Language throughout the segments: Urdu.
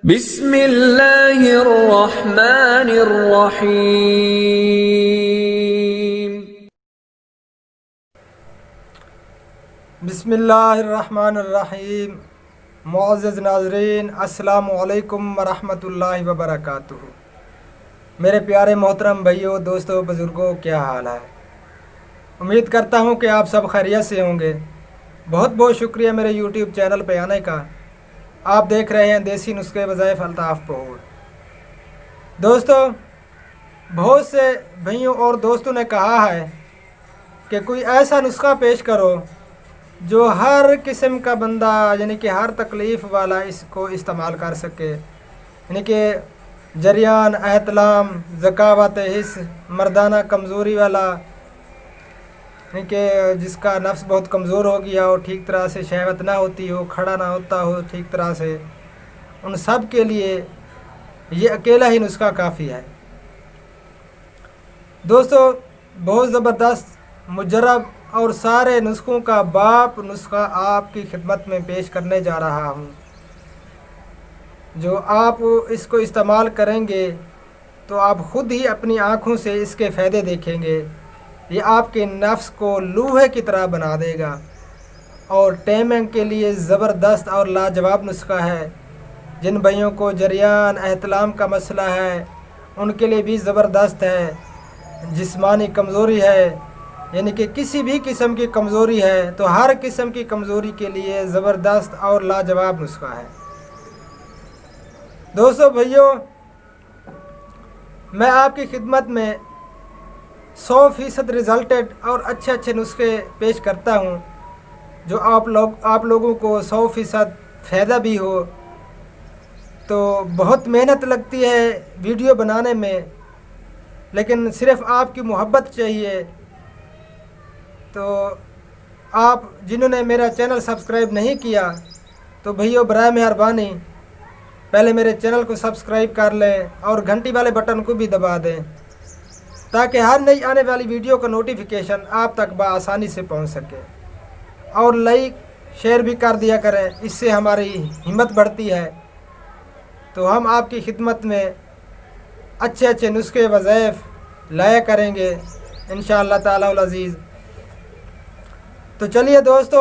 بسم اللہ الرحمن الرحیم۔ بسم اللہ الرحمن الرحیم۔ معزز ناظرین، السلام علیکم ورحمۃ اللہ وبرکاتہ۔ میرے پیارے محترم بھائیوں، دوستوں، بزرگوں، کیا حال ہے؟ امید کرتا ہوں کہ آپ سب خیریت سے ہوں گے۔ بہت بہت شکریہ میرے یوٹیوب چینل پہ آنے کا۔ آپ دیکھ رہے ہیں دیسی نسخے وظائف الطاف پور۔ دوستوں، بہت سے بھائیوں اور دوستوں نے کہا ہے کہ کوئی ایسا نسخہ پیش کرو جو ہر قسم کا بندہ، یعنی کہ ہر تکلیف والا اس کو استعمال کر سکے، یعنی کہ جریان، احتلام، ذکاوت حس، مردانہ کمزوری والا، یعنی کہ جس کا نفس بہت کمزور ہو گیا ہو، ٹھیک طرح سے شہوت نہ ہوتی ہو، کھڑا نہ ہوتا ہو ٹھیک طرح سے، ان سب کے لیے یہ اکیلا ہی نسخہ کافی ہے۔ دوستو، بہت زبردست، مجرب اور سارے نسخوں کا باپ نسخہ آپ کی خدمت میں پیش کرنے جا رہا ہوں، جو آپ اس کو استعمال کریں گے تو آپ خود ہی اپنی آنکھوں سے اس کے فائدے دیکھیں گے۔ یہ آپ کے نفس کو لوہے کی طرح بنا دے گا اور ٹائمنگ کے لیے زبردست اور لاجواب نسخہ ہے۔ جن بھائیوں کو جریان، احتلام کا مسئلہ ہے، ان کے لیے بھی زبردست ہے۔ جسمانی کمزوری ہے، یعنی کہ کسی بھی قسم کی کمزوری ہے، تو ہر قسم کی کمزوری کے لیے زبردست اور لاجواب نسخہ ہے۔ دوستو بھائیوں، میں آپ کی خدمت میں 100% رزلٹڈ اور اچھے نسخے پیش کرتا ہوں، جو آپ لوگوں کو 100% فائدہ بھی ہو۔ تو بہت محنت لگتی ہے ویڈیو بنانے میں، لیکن صرف آپ کی محبت چاہیے۔ تو آپ جنہوں نے میرا چینل سبسکرائب نہیں کیا تو بھائیو برائے مہربانی پہلے میرے چینل کو سبسکرائب کر لیں اور گھنٹی والے بٹن کو بھی دبا دیں، تاکہ ہر نئی آنے والی ویڈیو کا نوٹیفیکیشن آپ تک بآسانی سے پہنچ سکے۔ اور لائک شیئر بھی کر دیا کریں، اس سے ہماری ہمت بڑھتی ہے، تو ہم آپ کی خدمت میں اچھے نسخے وظائف لایا کریں گے انشاءاللہ تعالی العزیز۔ تو چلیے دوستو،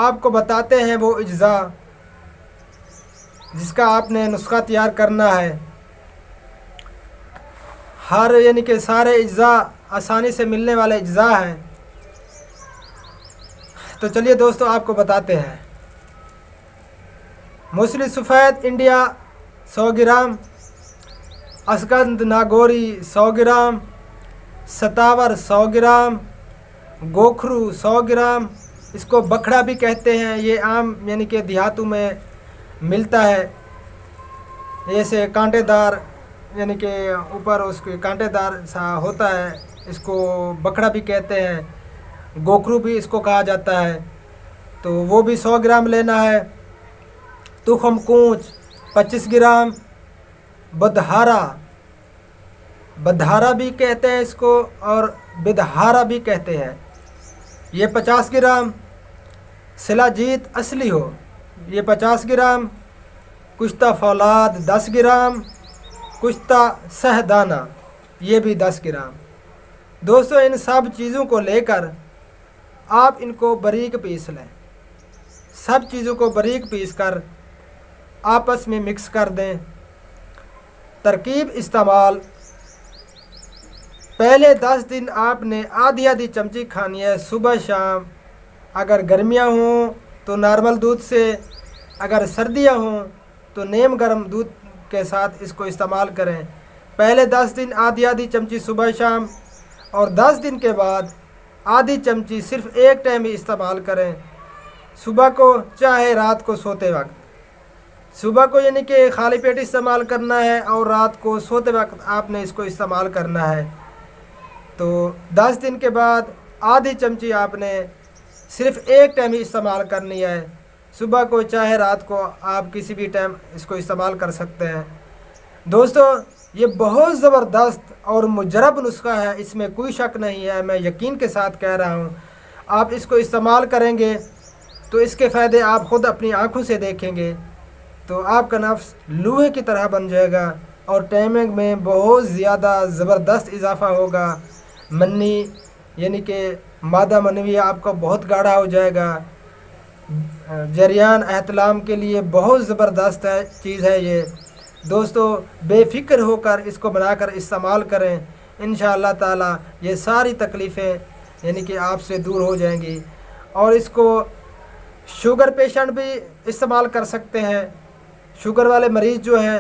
آپ کو بتاتے ہیں وہ اجزاء جس کا آپ نے نسخہ تیار کرنا ہے۔ یعنی کہ سارے اجزاء آسانی سے ملنے والے اجزاء ہیں۔ تو چلیے دوستو، آپ کو بتاتے ہیں۔ موصلی سفید انڈیا 100 گرام، اسگند ناگوری 100 گرام، ستاور 100 گرام، گوکھرو 100 گرام، اس کو بکھڑا بھی کہتے ہیں، یہ عام یعنی کہ دیہاتوں میں ملتا ہے، ایسے کانٹے دار، یعنی کہ اوپر اس کے کانٹے دار سا ہوتا ہے، اس کو بکھڑا بھی کہتے ہیں، گوکھرو بھی اس کو کہا جاتا ہے۔ تو وہ بھی 100 گرام لینا ہے۔ تخم کونچ 25 گرام، بدھارا بھی کہتے ہیں اس کو، اور بدہارا بھی کہتے ہیں، یہ 50 گرام۔ سلاجیت اصلی ہو، یہ 50 گرام۔ کشتہ فولاد 10 گرام، کشتہ سہدانہ یہ بھی 10 گرام۔ دوستو، ان سب چیزوں کو لے کر آپ ان کو باریک پیس لیں۔ سب چیزوں کو باریک پیس کر آپس میں مکس کر دیں۔ ترکیب استعمال: پہلے 10 دن آپ نے آدھی چمچی کھانی ہے صبح شام۔ اگر گرمیاں ہوں تو نارمل دودھ سے، اگر سردیاں ہوں تو نیم گرم دودھ کے ساتھ اس کو استعمال کریں۔ پہلے 10 دن آدھی چمچی صبح شام، اور 10 دن کے بعد آدھی چمچی صرف ایک ٹائم ہی استعمال کریں، صبح کو چاہے رات کو سوتے وقت۔ صبح کو یعنی کہ خالی پیٹ استعمال کرنا ہے، اور رات کو سوتے وقت آپ نے اس کو استعمال کرنا ہے۔ تو 10 دن کے بعد آدھی چمچی آپ نے صرف ایک ٹائم ہی استعمال کرنی ہے، صبح کو چاہے رات کو، آپ کسی بھی ٹائم اس کو استعمال کر سکتے ہیں۔ دوستو، یہ بہت زبردست اور مجرب نسخہ ہے، اس میں کوئی شک نہیں ہے، میں یقین کے ساتھ کہہ رہا ہوں۔ آپ اس کو استعمال کریں گے تو اس کے فائدے آپ خود اپنی آنکھوں سے دیکھیں گے۔ تو آپ کا نفس لوہے کی طرح بن جائے گا اور ٹائمنگ میں بہت زیادہ زبردست اضافہ ہوگا. منی یعنی کہ مادہ منوی آپ کا بہت گاڑھا ہو جائے گا. جریان احتلام کے لیے بہت زبردست چیز ہے یہ. دوستو بے فکر ہو کر اس کو بنا کر استعمال کریں. انشاءاللہ تعالی یہ ساری تکلیفیں یعنی کہ آپ سے دور ہو جائیں گی. اور اس کو شوگر پیشنٹ بھی استعمال کر سکتے ہیں. شوگر والے مریض جو ہیں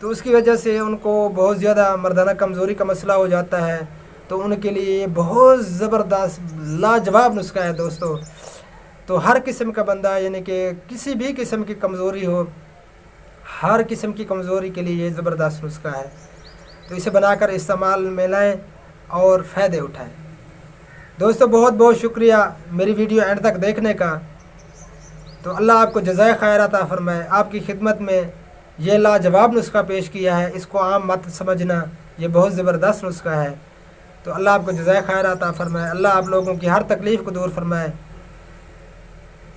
تو اس کی وجہ سے ان کو بہت زیادہ مردانہ کمزوری کا مسئلہ ہو جاتا ہے، تو ان کے لیے یہ بہت زبردست لاجواب نسخہ ہے دوستو. تو ہر قسم کا بندہ یعنی کہ کسی بھی قسم کی کمزوری ہو، ہر قسم کی کمزوری کے لیے یہ زبردست نسخہ ہے. تو اسے بنا کر استعمال میں لائیں اور فائدے اٹھائیں. دوستو بہت بہت شکریہ میری ویڈیو اینڈ تک دیکھنے کا. تو اللہ آپ کو جزائے خیر عطا فرمائے. آپ کی خدمت میں یہ لاجواب نسخہ پیش کیا ہے، اس کو عام مت سمجھنا، یہ بہت زبردست نسخہ ہے. تو اللہ آپ کو جزائے خیر عطا فرمائے. اللہ آپ لوگوں کی ہر تکلیف کو دور فرمائے.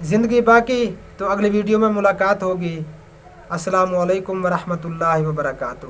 زندگی باقی تو اگلی ویڈیو میں ملاقات ہوگی. السلام علیکم ورحمۃ اللہ وبرکاتہ.